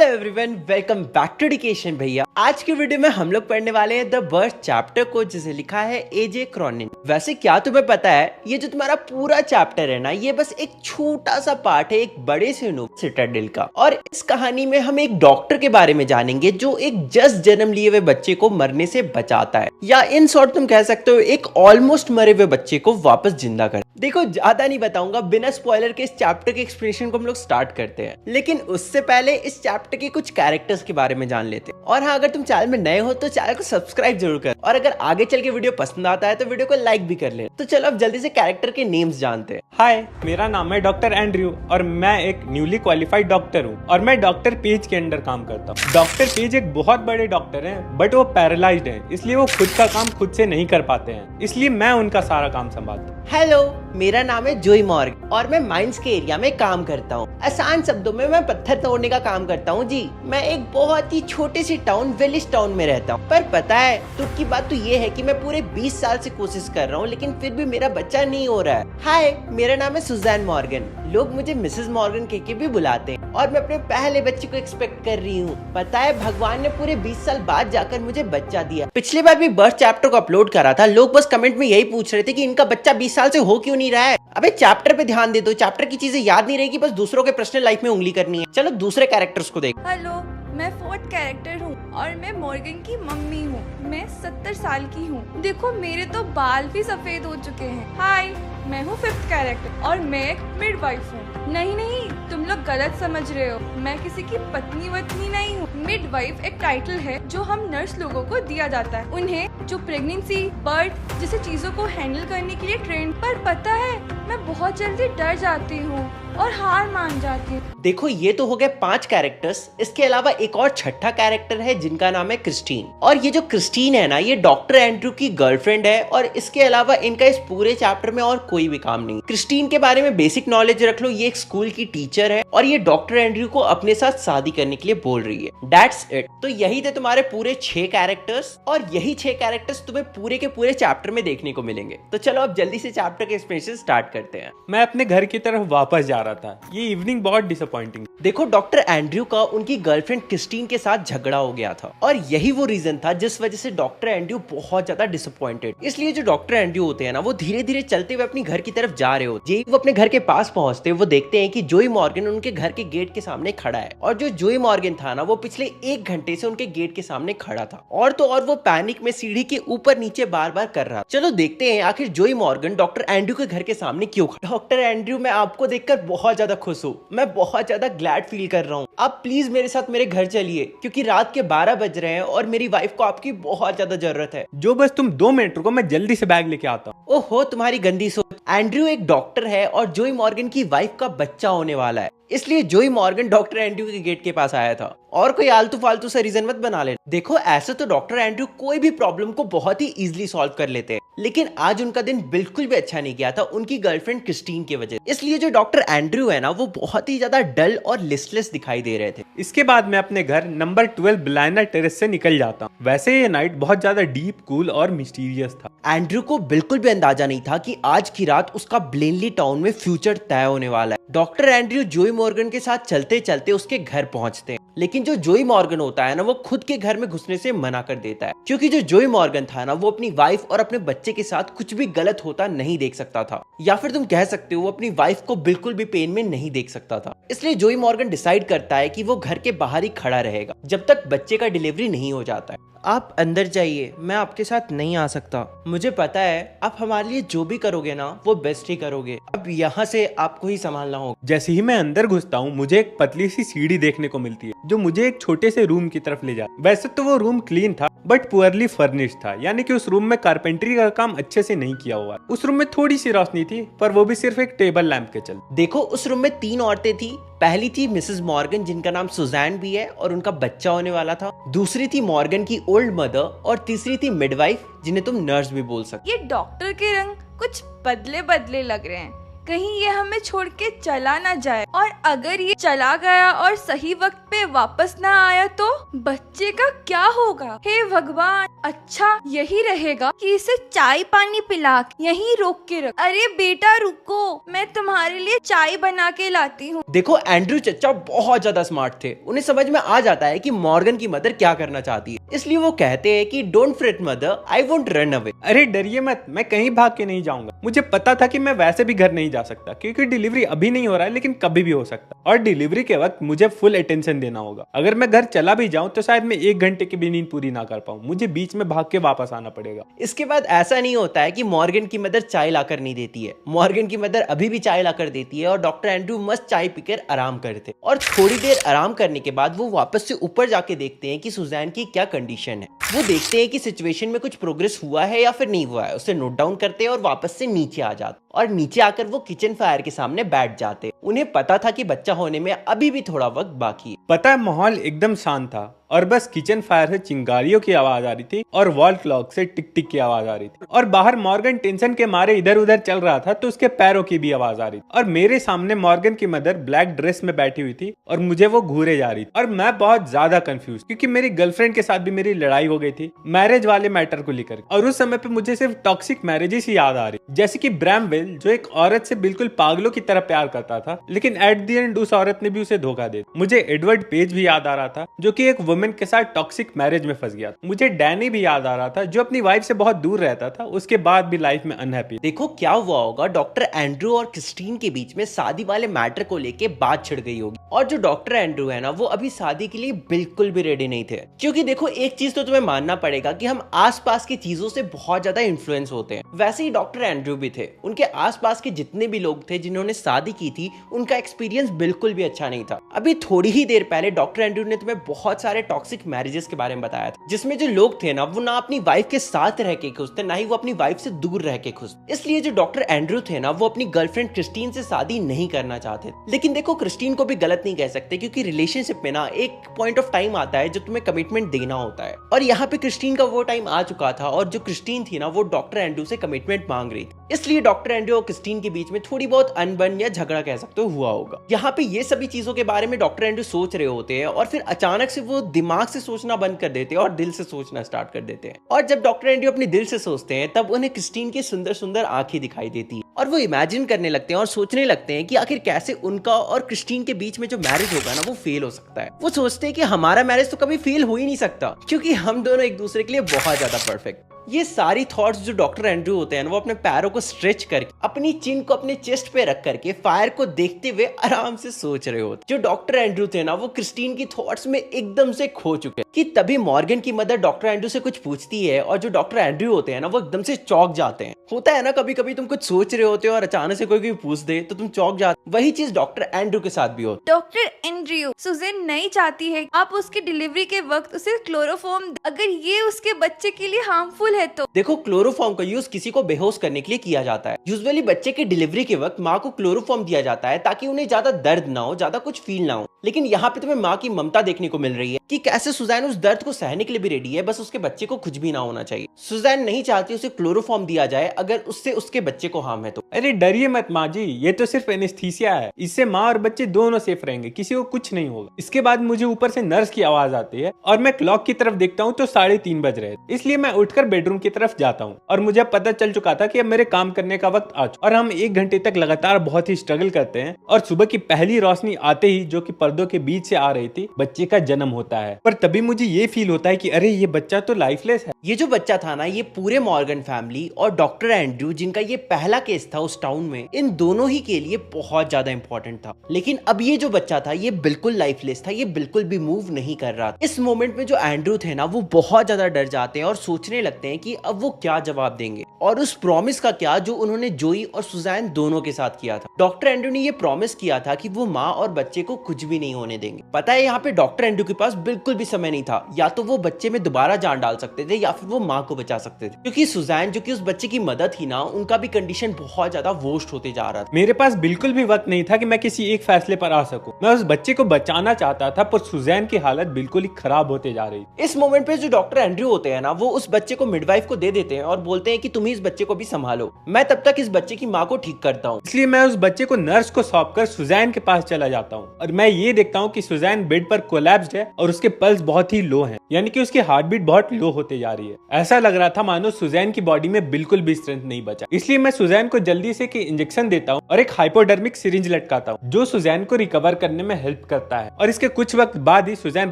Everyone, welcome back to education भैया। आज की वीडियो में हम लोग पढ़ने वाले हैं द बर्थ चैप्टर को, जिसे लिखा है एजे क्रॉनिन। वैसे क्या तुम्हें पता है, ये जो तुम्हारा पूरा चैप्टर है ना, ये बस एक छोटा सा पार्ट है एक बड़े से सिटाडेल का। और इस कहानी में हम एक डॉक्टर के बारे में जानेंगे जो एक जस्ट जन्म लिए हुए बच्चे को मरने से बचाता है, या इन शॉर्ट तुम कह सकते हो एक ऑलमोस्ट मरे हुए बच्चे को वापस जिंदा कर। देखो, ज्यादा नहीं बताऊंगा, बिना स्पॉइलर के इस चैप्टर के एक्सप्लेनेशन को हम लोग स्टार्ट करते हैं। लेकिन उससे पहले इस चैप्टर के कुछ कैरेक्टर्स के बारे में जान लेते हैं। और हाँ, अगर तुम चैनल में नए हो तो चैनल को सब्सक्राइब जरूर कर, और अगर आगे चल के वीडियो पसंद आता है तो वीडियो को लाइक भी कर ले। तो चलो अब जल्दी से कैरेक्टर के नेम्स जानते हैं। हाय, मेरा नाम है डॉक्टर एंड्रयू और मैं एक न्यूली क्वालिफाइड डॉक्टर हूँ और मैं डॉक्टर पेज के अंडर काम करता हूँ। डॉक्टर पेज एक बहुत बड़े डॉक्टर हैं, बट वो पैरालाइज्ड हैं, इसलिए वो खुद का काम खुद से नहीं कर पाते हैं, इसलिए मैं उनका सारा काम संभालता हूँ। हेलो, मेरा नाम है जोई मॉर्गन और मैं माइंस के एरिया में काम करता हूँ। आसान शब्दों में मैं पत्थर तोड़ने का काम करता हूँ जी। मैं एक बहुत ही छोटे से टाउन वेलिस टाउन में रहता हूँ। पर पता है, दुख की बात तो ये है कि मैं पूरे 20 साल से कोशिश कर रहा हूँ, लेकिन फिर भी मेरा बच्चा नहीं हो रहा है। हाय, मेरा नाम है सुजैन मॉर्गन। लोग मुझे मिसेस मॉर्गन कह के भी बुलाते हैं और मैं अपने पहले बच्चे को एक्सपेक्ट कर रही हूँ। पता है, भगवान ने पूरे 20 साल बाद जाकर मुझे बच्चा दिया। पिछली बार भी बर्थ चैप्टर को अपलोड करा था, लोग बस कमेंट में यही पूछ रहे थे कि इनका बच्चा 20 साल से हो क्यों नहीं रहा है। अबे चैप्टर पे ध्यान दे दो, चैप्टर की चीजें याद नहीं रहेगी, बस दूसरों के पर्सनल लाइफ में उंगली करनी है। चलो दूसरे कैरेक्टर्स को देख। हेलो, मैं फोर्थ कैरेक्टर हूँ और मैं मॉर्गन की मम्मी हूँ। मैं 70 साल की हूँ। देखो, मेरे तो बाल भी सफेद हो चुके हैं। हाय, मैं हूँ फिफ्थ कैरेक्टर और मैं एक मिडवाइफ हूँ। नहीं, तुम लोग गलत समझ रहे हो। मैं किसी की पत्नी वत्नी नहीं हूँ। मिडवाइफ एक टाइटल है जो हम नर्स लोगों को दिया जाता है, उन्हें जो प्रेगनेंसी, बर्थ जैसे चीजों को हैंडल करने के लिए ट्रेन। पर पता है, मैं बहुत जल्दी डर जाती हूँ और हार मान जाती हूँ। देखो, ये तो हो गए 5 कैरेक्टर्स। इसके अलावा एक और छठा कैरेक्टर है जिनका नाम है क्रिस्टीन। और ये जो क्रिस्टीन है ना, ये डॉक्टर एंड्रयू की गर्लफ्रेंड है और इसके अलावा इनका इस पूरे चैप्टर में और कोई भी काम नहीं। क्रिस्टीन के बारे में बेसिक नॉलेज रख लो, ये एक स्कूल की टीचर है और ये डॉक्टर एंड्रयू को अपने साथ शादी करने के लिए बोल रही है। That's it. तो यही थे तुम्हारे पूरे 6 कैरेक्टर्स और यही 6 कैरेक्टर्स तुम्हें पूरे के पूरे चैप्टर में देखने को मिलेंगे। तो चलो अब जल्दी से चैप्टर के एक्सप्लेनेशन स्टार्ट करते हैं। मैं अपने घर की तरफ वापस जा रहा था। ये इवनिंग बहुत डिसअपॉइंटिंग। देखो, डॉक्टर एंड्रयू का उनकी गर्लफ्रेंड क्रिस्टीन के साथ झगड़ा हो गया था और यही वो रीजन था जिस वजह से डॉक्टर एंड्रयू बहुत ज्यादा डिसअपॉइंटेड। इसलिए जो डॉक्टर एंड्रयू होते हैं ना, वो धीरे धीरे चलते हुए अपनी घर की तरफ जा रहे होते हैं। वो अपने घर के पास पहुंचते वो देखते हैं कि जोई मॉर्गन उनके घर के गेट के सामने खड़ा है। और जो जोई मॉर्गन था ना, वो पिछले 1 घंटे से उनके गेट के सामने खड़ा था और तो और वो पैनिक में सीढ़ी के ऊपर नीचे बार बार कर रहा। चलो देखते हैं आखिर जोई मॉर्गन डॉक्टर एंड्रयू के घर के सामने क्यों खड़ा। डॉक्टर एंड्रयू, मैं आपको देखकर बहुत ज्यादा खुश हूँ। मैं बहुत ज्यादा ग्लैड फील कर रहा हूँ। आप प्लीज मेरे साथ मेरे घर चलिए, क्योंकि रात के 12 बज रहे हैं और मेरी वाइफ को आपकी बहुत ज्यादा जरूरत है। जो बस तुम 2 मिनट रुको, मैं जल्दी से बैग लेके आता हूँ। ओहो, तुम्हारी गंदी सोच। एंड्रयू एक डॉक्टर है और जोई मॉर्गन की वाइफ का बच्चा होने वाला है, इसलिए जोई मॉर्गन डॉक्टर एंड्रयू के गेट के पास आया था। और कोई आलतू फालतू सा रीजन मत बना लेना। देखो, ऐसे तो डॉक्टर एंड्रयू कोई भी प्रॉब्लम को बहुत ही इजीली सॉल्व कर लेते हैं, लेकिन आज उनका दिन बिल्कुल भी अच्छा नहीं गया था उनकी गर्लफ्रेंड क्रिस्टीन की वजह। इसलिए जो डॉक्टर एंड्रयू है ना, वो बहुत ही ज्यादा डल और लिस्टलेस दिखाई दे रहे थे। इसके बाद मैं अपने घर नंबर 12 ब्लाइना टेरेस से निकल जाता हूँ। वैसे ये नाइट बहुत ज्यादा डीप, कूल और मिस्टीरियस था। एंड्रयू को बिल्कुल भी अंदाजा नहीं था कि आज की रात उसका ब्लेनली टाउन में फ्यूचर तय होने वाला है। डॉक्टर एंड्रयू जोई मॉर्गन के साथ चलते चलते उसके घर पहुंचते हैं, लेकिन जो जोई मॉर्गन होता है ना, वो खुद के घर में घुसने से मना कर देता है, क्योंकि जो जोई मॉर्गन था ना, वो अपनी वाइफ और अपने बच्चे के साथ कुछ भी गलत होता नहीं देख सकता था, या फिर तुम कह सकते हो वो अपनी वाइफ को बिल्कुल भी पेन में नहीं देख सकता था। इसलिए जोई मॉर्गन डिसाइड करता है कि वो घर के बाहर ही खड़ा रहेगा जब तक बच्चे का डिलीवरी नहीं हो जाता है। आप अंदर जाइए, मैं आपके साथ नहीं आ सकता। मुझे पता है आप हमारे लिए जो भी करोगे ना, वो बेस्ट ही करोगे। अब यहाँ से आपको ही संभालना होगा। जैसे ही मैं अंदर घुसता हूँ, मुझे एक पतली सी सीढ़ी देखने को मिलती है जो मुझे एक छोटे से रूम की तरफ ले जाती है। वैसे तो वो रूम क्लीन था, बट पुअरली फर्निश्ड था, यानी कि उस रूम में कारपेंटरी का काम अच्छे से नहीं किया हुआ। उस रूम में थोड़ी सी रोशनी थी, पर वो भी सिर्फ एक टेबल लैंप के चलते। देखो, उस रूम में 3 औरतें थी। पहली थी मिसेस मॉर्गन, जिनका नाम सुजैन भी है और उनका बच्चा होने वाला था। दूसरी थी मॉर्गन की ओल्ड मदर और तीसरी थी मिडवाइफ, जिन्हें तुम नर्स भी बोल सकते। ये डॉक्टर के रंग कुछ बदले बदले लग रहे हैं। कहीं ये हमें छोड़ के चला ना जाए, और अगर ये चला गया और सही वक्त पे वापस ना आया तो बच्चे का क्या होगा। हे भगवान, अच्छा यही रहेगा कि इसे चाय पानी पिला के यहीं रोक के रख। अरे बेटा रुको, मैं तुम्हारे लिए चाय बना के लाती हूँ। देखो एंड्रू चचा बहुत ज्यादा स्मार्ट थे, उन्हें समझ में आ जाता है कि मॉर्गन की मदर क्या करना चाहती है, इसलिए वो कहते हैं कि don't freight mother, I won't run away. अरे डरिए मत, मैं कहीं भाग के नहीं जाऊंगा। मुझे पता था कि मैं वैसे भी घर नहीं जा सकता क्योंकि डिलीवरी अभी नहीं हो रहा है, लेकिन कभी भी हो सकता, और डिलीवरी के वक्त मुझे फुल अटेंशन देना होगा। अगर मैं घर चला भी जाऊं तो शायद मैं 1 घंटे की भी नींद पूरी ना कर पाऊं, मुझे बीच में भाग के वापस आना पड़ेगा। इसके बाद ऐसा नहीं होता है कि मॉर्गन की मदर चाय लाकर नहीं देती है, मॉर्गन की मदर अभी भी चाय लाकर देती है और डॉक्टर एंड्रू मस्त चाय पीकर आराम करते हैं। और थोड़ी देर आराम करने के बाद वो वापस से ऊपर जाके देखते हैं कि सुजैन की क्या कंडीशन है। वो देखते हैं कि सिचुएशन में कुछ प्रोग्रेस हुआ है या फिर नहीं हुआ है, उसे नोट डाउन करते हैं और वापस से नीचे आ जाते, और नीचे आकर वो किचन फायर के सामने बैठ जाते। उन्हें पता था कि बच्चा होने में अभी भी थोड़ा वक्त बाकी है। पता है, माहौल एकदम शांत था और बस किचन फायर से चिंगारियों की आवाज आ रही थी और वॉल क्लॉक से टिक टिक की आवाज आ रही थी, और बाहर मॉर्गन टेंशन के मारे इधर उधर चल रहा था तो उसके पैरों की भी आवाज आ रही थी। और मेरे सामने मॉर्गन की मदर ब्लैक ड्रेस में बैठी हुई थी और मुझे वो घूरे जा रही थी, और मैं बहुत ज्यादा कंफ्यूज क्योंकि मेरी गर्लफ्रेंड के साथ भी मेरी लड़ाई हो गई थी मैरिज वाले मैटर को लेकर, और उस समय पे मुझे सिर्फ टॉक्सिक मैरिजेस ही याद आ रही, जैसे कि ब्रैमवेल जो एक औरत से बिल्कुल पागलों की तरह प्यार करता था, लेकिन एट द एंड उस औरत ने भी उसे धोखा दे। मुझे एडवर्ड पेज भी याद आ रहा था जो कि एक वुमेन के साथ टॉक्सिक मैरिज में फंस गया। मुझे डैनी भी याद आ रहा था जो अपनी वाइफ से बहुत दूर रहता था, उसके बाद भी लाइफ में अनहैप्पी। देखो क्या हुआ होगा, डॉक्टर एंड्रू और क्रिस्टीन के बीच में शादी वाले मैटर को लेके बात छिड़ गई होगी, और जो डॉक्टर एंड्रू है ना वो अभी शादी के लिए बिल्कुल भी रेडी नहीं थे। क्योंकि देखो एक चीज तो तुम्हें मानना पड़ेगा कि हम आसपास की चीजों से बहुत ज्यादा इन्फ्लुएंस होते हैं, वैसे ही डॉक्टर एंड्रू भी थे। उनके आसपास के जितने भी लोग थे जिन्होंने शादी की थी उनका एक्सपीरियंस बिल्कुल भी अच्छा नहीं था। अभी थोड़ी ही देर पहले डॉक्टर एंड्रू ने तुम्हें बहुत सारे टॉक्सिक मैरिजेस के बारे में बताया था, जिसमें जो लोग थे ना वो ना अपनी वाइफ के साथ रह के खुश थे, ना ही वो अपनी वाइफ से दूर रह के खुश। इसलिए जो डॉक्टर एंड्रू थे ना वो अपनी गर्लफ्रेंड क्रिस्टीन से शादी नहीं करना चाहते। लेकिन देखो क्रिस्टीन को भी गलत नहीं कह सकते क्योंकि रिलेशनशिप में ना एक पॉइंट ऑफ टाइम आता है जो तुम्हें कमिटमेंट देना होता है, और यहाँ पे क्रिस्टीन का वो टाइम आ चुका था, और जो क्रिस्टीन थी ना वो डॉक्टर एंड्रू से कमिटमेंट मांग रही थी। इसलिए डॉक्टर एंड्रू और क्रिस्टीन के बीच में थोड़ी बहुत अनबन या झगड़ा कह सकते हो हुआ होगा। यहाँ पे ये सभी चीजों के बारे में डॉक्टर एंड्रू सोच रहे होते हैं, और फिर अचानक से वो दिमाग से सोचना बंद कर देते हैं और दिल से सोचना स्टार्ट कर देते हैं। और जब डॉक्टर एंड्रू अपने दिल से सोचते हैं तब उन्हें क्रिस्टीन की सुंदर सुंदर आंखें दिखाई देती है, और वो इमेजिन करने लगते हैं और सोचने लगते हैं कि आखिर कैसे उनका और क्रिस्टीन के बीच में जो मैरिज होगा ना वो फेल हो सकता है। वो सोचते हैं कि हमारा मैरिज तो कभी फेल हो ही नहीं सकता क्योंकि हम दोनों एक दूसरे के लिए बहुत ज्यादा परफेक्ट। ये सारी थॉट्स जो डॉक्टर एंड्रू होते हैं वो अपने पैरों को स्ट्रेच करके अपनी चिन को अपने चेस्ट पे रख करके फायर को देखते हुए आराम से सोच रहे होते। जो डॉक्टर एंड्रू थे ना वो क्रिस्टीन की थॉट्स में एकदम से खो चुके कि तभी मॉर्गन की मदर डॉक्टर एंड्रू से कुछ पूछती है, और जो डॉक्टर एंड्रू होते हैं ना वो एकदम से चौंक जाते हैं। होता है ना कभी कभी तुम कुछ सोच रहे होते हो और अचानक से कोई पूछ दे तो तुम चौंक जाते, वही चीज डॉक्टर एंड्रू के साथ भी होती। डॉक्टर एंड्रयू, सुजैन नहीं चाहती है आप उसकी डिलीवरी के वक्त उसे क्लोरोफॉर्म, अगर ये उसके बच्चे के लिए हार्मफुल है तो। देखो क्लोरोफॉर्म का यूज किसी को बेहोश करने के लिए किया जाता है। यूजुअली बच्चे के डिलीवरी के वक्त माँ को क्लोरोफॉर्म दिया जाता है ताकि उन्हें ज्यादा दर्द ना हो, ज्यादा कुछ फील ना हो। लेकिन यहाँ पे तुम्हें माँ की ममता देखने को मिल रही है कि कैसे सुजैन उस दर्द को सहने के लिए भी रेडी है, बस उसके बच्चे को कुछ भी ना होना चाहिए। सुजैन नहीं चाहती उसे क्लोरोफॉर्म दिया जाए अगर उससे उसके बच्चे को हार्म है तो। अरे डरिए मत माँ जी, ये तो सिर्फ एनेस्थीसिया है, इससे माँ और बच्चे दोनों सेफ रहेंगे, किसी को कुछ नहीं होगा। इसके बाद मुझे ऊपर से नर्स की आवाज आती है और मैं क्लॉक की तरफ देखता हूँ तो 3:30 बज रहे, इसलिए मैं उठकर बेडरूम की तरफ जाता हूँ और मुझे पता चल चुका था कि अब मेरे काम करने का वक्त आ चुका, और हम 1 घंटे तक लगातार बहुत ही स्ट्रगल करते हैं, और सुबह की पहली रोशनी आते ही जो कि पर्दों के बीच से आ रही थी, बच्चे का जन्म होता है। पर तभी मुझे ये फील होता है कि अरे ये बच्चा तो लाइफलेस है। ये जो बच्चा था ना ये पूरे मॉर्गन फैमिली और डॉक्टर एंड्रू जिनका ये पहला केस था उस टाउन में, इन दोनों ही के लिए बहुत ज्यादा इंपॉर्टेंट था। लेकिन अब ये जो बच्चा था ये बिल्कुल लाइफलेस था, ये बिल्कुल भी मूव नहीं कर रहा था। इस मोमेंट में जो एंड्रू थे ना वो बहुत ज्यादा डर जाते हैं और सोचने लगते हैं कि अब वो क्या जवाब देंगे, और उस प्रॉमिस का क्या जो उन्होंने जोई और सुजैन दोनों के साथ किया था। डॉक्टर एंड्रू ने ये प्रॉमिस किया था कि वो माँ और बच्चे को कुछ भी नहीं होने देंगे। पता है यहाँ पे डॉक्टर एंड्रू के पास बिल्कुल भी समय नहीं था, या तो वो बच्चे में दोबारा जान डाल सकते थे या फिर वो माँ को बचा सकते थे, क्योंकि सुजैन जो कि उस बच्चे की मदद थी ना उनका भी कंडीशन बहुत ज्यादा वर्स्ट होते जा रहा था। मेरे पास बिल्कुल भी वक्त नहीं था कि मैं किसी एक फैसले पर आ सकूं। मैं उस बच्चे को बचाना चाहता था पर सुजैन की हालत बिल्कुल ही खराब होते जा रही। इस मोमेंट पे जो डॉक्टर एंड्रू होते हैं ना वो उस बच्चे को मिड मिडवाइफ को दे देते हैं और बोलते हैं कि तुम ही इस बच्चे को भी संभालो, मैं तब तक इस बच्चे की माँ को ठीक करता हूँ। इसलिए मैं उस बच्चे को नर्स को सौंपकर सुजैन के पास चला जाता हूँ और मैं ये देखता हूँ कि सुजैन बेड पर कोलैप्स्ड है और उसके पल्स बहुत ही लो हैं, यानी कि उसकी हार्ट बीट बहुत लो होते जा रही है। ऐसा लग रहा था मानो सुजैन की बॉडी में बिल्कुल भी स्ट्रेंथ नहीं बचा। इसलिए मैं सुजैन को जल्दी से एक इंजेक्शन देता हूँ और एक हाइपोडर्मिक सिरिंज लटकाता हूँ जो सुजैन को रिकवर करने में हेल्प करता है। और इसके कुछ वक्त बाद ही सुजैन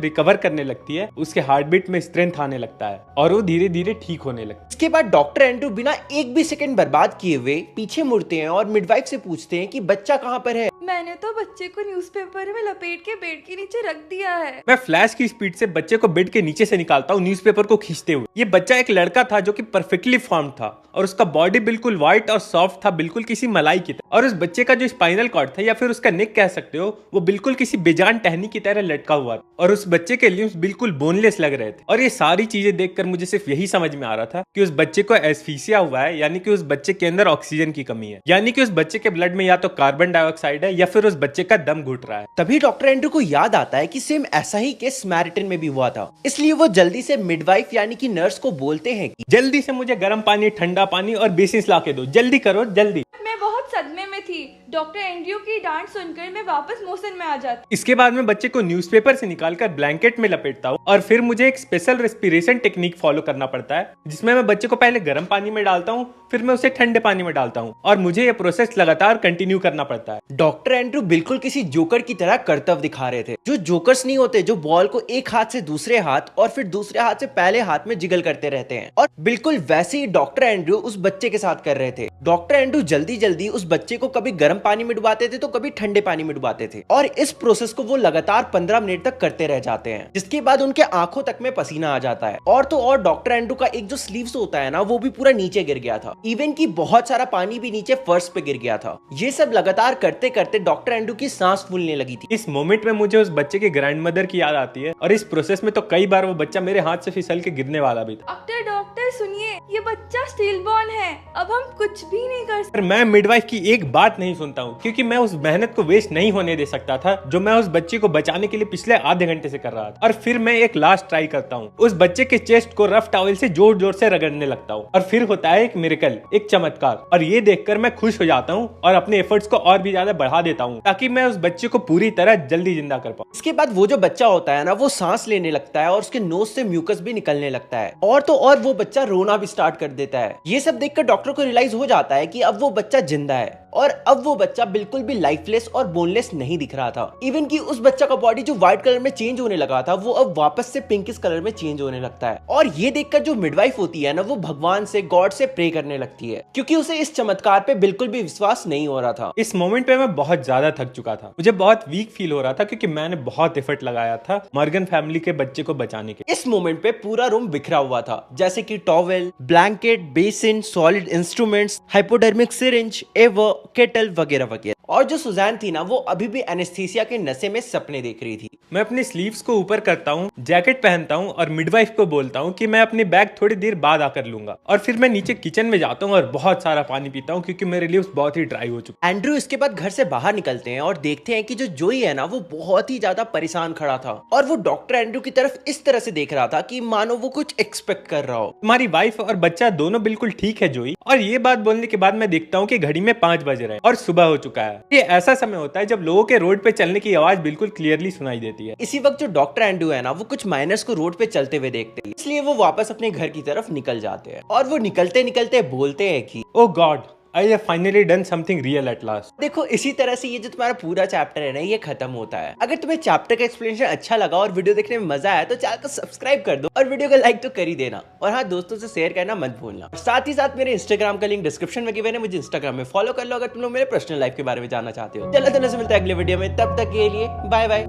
रिकवर करने लगती है, उसके हार्ट बीट में स्ट्रेंथ आने लगता है और वो धीरे धीरे ठीक होने लगती है। इसके बाद डॉक्टर एंड्रू बिना एक भी सेकंड बर्बाद किए हुए पीछे मुड़ते हैं और मिडवाइफ से पूछते हैं कि बच्चा कहाँ पर है। मैंने तो बच्चे को न्यूज़पेपर में लपेट के बेड के नीचे रख दिया है। मैं फ्लैश की स्पीड से बच्चे को बेड के नीचे से निकालता हूँ न्यूज़पेपर को खींचते हुए। ये बच्चा एक लड़का था जो कि परफेक्टली फॉर्म्ड था और उसका बॉडी बिल्कुल व्हाइट और सॉफ्ट था, बिल्कुल किसी मलाई की तरह। और उस बच्चे का जो स्पाइनल कॉर्ड था या फिर उसका नेक कह सकते हो, वो बिल्कुल किसी बेजान टहनी की तरह लटका हुआ था और उस बच्चे के लिम्स बिल्कुल बोनलेस लग रहे थे। और ये सारी चीजें देखकर मुझे सिर्फ यही समझ में आ रहा था कि उस बच्चे को एस्फीसिया हुआ है, यानी कि उस बच्चे के अंदर ऑक्सीजन की कमी है, यानी कि उस बच्चे के ब्लड में या तो कार्बन डाइऑक्साइड है या फिर उस बच्चे का दम घुट रहा है। तभी डॉक्टर एंड्रू को याद आता है कि सेम ऐसा ही केस स्मैरिटन में भी हुआ था। इसलिए वो जल्दी से मिडवाइफ यानी कि नर्स को बोलते हैं कि जल्दी से मुझे गर्म पानी, ठंडा पानी और बेसिस ला के दो, जल्दी करो जल्दी। मैं बहुत सदमे में थी। डॉक्टर एंड्रयू की डांट सुनकर मैं वापस मोशन में आ जाती। इसके बाद मैं बच्चे को न्यूज़पेपर से निकालकर ब्लैंकेट में लपेटता हूँ और फिर मुझे एक स्पेशल रेस्पिरेशन टेक्निक फॉलो करना पड़ता है, जिसमें मैं बच्चे को पहले गर्म पानी में डालता हूँ, फिर मैं उसे ठंडे पानी में डालता हूँ और मुझे यह प्रोसेस लगातार कंटिन्यू करना पड़ता है। डॉक्टर एंड्रू बिल्कुल किसी जोकर की तरह कर्तव्य दिखा रहे थे। जो जोकर्स नहीं होते, जो बॉल को एक हाथ से दूसरे हाथ और फिर दूसरे हाथ से पहले हाथ में जिगल करते रहते हैं, और बिल्कुल वैसे ही डॉक्टर एंड्रू उस बच्चे के साथ कर रहे थे। डॉक्टर एंड्रू जल्दी जल्दी उस बच्चे को कभी गर्म पानी में डुबाते थे तो कभी ठंडे पानी में डुबाते थे और इस प्रोसेस को वो लगातार 15 मिनट तक करते रह जाते हैं, जिसके बाद उनके आंखों तक में पसीना आ जाता है। और तो और डॉक्टर एंड्रू का एक जो स्लीव्स होता है ना, वो भी पूरा नीचे गिर गया था। इवन की बहुत सारा पानी भी नीचे फर्श पे गिर गया था। ये सब लगातार करते करते डॉक्टर एंड्रू की सांस फूलने लगी थी। इस मोमेंट में मुझे उस बच्चे की ग्रैंड मदर की याद आती है और इस प्रोसेस में तो कई बार वो बच्चा मेरे हाथ से फिसल के गिरने वाला भी था। डॉक्टर सुनिए, ये बच्चा स्टिल बॉर्न है, अब हम कुछ भी नहीं कर सकते। मैं मिडवाइफ की एक बात नहीं सुनता हूँ, क्योंकि मैं उस मेहनत को वेस्ट नहीं होने दे सकता था जो मैं उस बच्चे को बचाने के लिए पिछले आधे घंटे से कर रहा था। और फिर मैं एक लास्ट ट्राई करता हूँ, उस बच्चे के चेस्ट को रफ टॉवल से जोर जोर से रगड़ने लगता हूँ और फिर होता है एक मिरेकल, एक चमत्कार। और ये देखकर मैं खुश हो जाता हूँ और अपने एफर्ट्स को और भी ज्यादा बढ़ा देता हूँ ताकि मैं उस बच्चे को पूरी तरह जल्दी जिंदा कर पाऊँ। इसके बाद वो जो बच्चा होता है ना, वो सांस लेने लगता है और उसके नोज से म्यूकस भी निकलने लगता है और तो और वो बच्चा रोना भी स्टार्ट कर देता है। ये सब देखकर डॉक्टर को रियलाइज हो जाता है कि अब वो बच्चा जिंदा है और अब वो बच्चा बिल्कुल भी लाइफलेस और बोनलेस नहीं दिख रहा था। इवन कि उस बच्चा का बॉडी जो व्हाइट कलर में चेंज होने लगा था, वो अब वापस से पिंकिश कलर में चेंज होने लगता है। और ये देखकर जो मिडवाइफ होती है ना, वो भगवान से, गॉड से प्रे करने लगती है, क्योंकि उसे इस चमत्कार पे बिल्कुल भी विश्वास नहीं हो रहा था। इस मोमेंट पे मैं बहुत ज्यादा थक चुका था, मुझे बहुत वीक फील हो रहा था क्योंकि मैंने बहुत एफर्ट लगाया था मॉर्गन फैमिली के बच्चे को बचाने के। इस मोमेंट पे पूरा रूम बिखरा हुआ था, जैसे कि towel, blanket, basin, solid instruments, hypodermic syringe, ever, kettle वगैरह वगैरह। और जो सुजैन थी ना, वो अभी भी एनेस्थीसिया के नशे में सपने देख रही थी। मैं अपने स्लीव्स को ऊपर करता हूँ, जैकेट पहनता हूँ और मिडवाइफ को बोलता हूँ कि मैं अपनी बैग थोड़ी देर बाद आकर लूंगा। और फिर मैं नीचे किचन में जाता हूँ और बहुत सारा पानी पीता हूँ क्योंकि मेरे लिप्स बहुत ही ड्राई हो चुके। एंड्रू इसके बाद घर से बाहर निकलते हैं और देखते हैं कि जो जोई है ना, वो बहुत ही ज्यादा परेशान खड़ा था और वो डॉक्टर एंड्रू की तरफ इस तरह से देख रहा था कि मानो वो कुछ एक्सपेक्ट कर रहा हो। तुम्हारी वाइफ और बच्चा दोनों बिल्कुल ठीक है जोई। और ये बात बोलने के बाद मैं देखता हूँ कि घड़ी में 5 बज रहे हैं और सुबह हो चुका है। ये ऐसा समय होता है जब लोगों के रोड पे चलने की आवाज बिल्कुल क्लियरली सुनाई देती है। इसी वक्त जो डॉक्टर एंड्रू है ना, वो कुछ माइनर्स को रोड पे चलते हुए देखते हैं, इसलिए वो वापस अपने घर की तरफ निकल जाते हैं और वो निकलते निकलते बोलते हैं कि ओ God, I have finally done something real at last। देखो, इसी तरह से ये जो तुम्हारा पूरा चैप्टर है ना, ये खत्म होता है। अगर तुम्हें चैप्टर का एक्सप्लेनेशन अच्छा लगा और वीडियो देखने में मजा आया तो चैनल को सब्सक्राइब कर दो और वीडियो को लाइक तो कर ही देना। और हाँ, दोस्तों से शेयर करना मत भूलना। साथ ही साथ मेरे इंस्टाग्राम का लिंक डिस्क्रिप्शन में गिवन है, मुझे इंस्टाग्राम में फॉलो कर लो अगर तुम लोग मेरे पर्सनल लाइफ के बारे में जानना चाहते हो। चलो, तो मिलते हैं अगले वीडियो में, तब तक के लिए बाय बाय।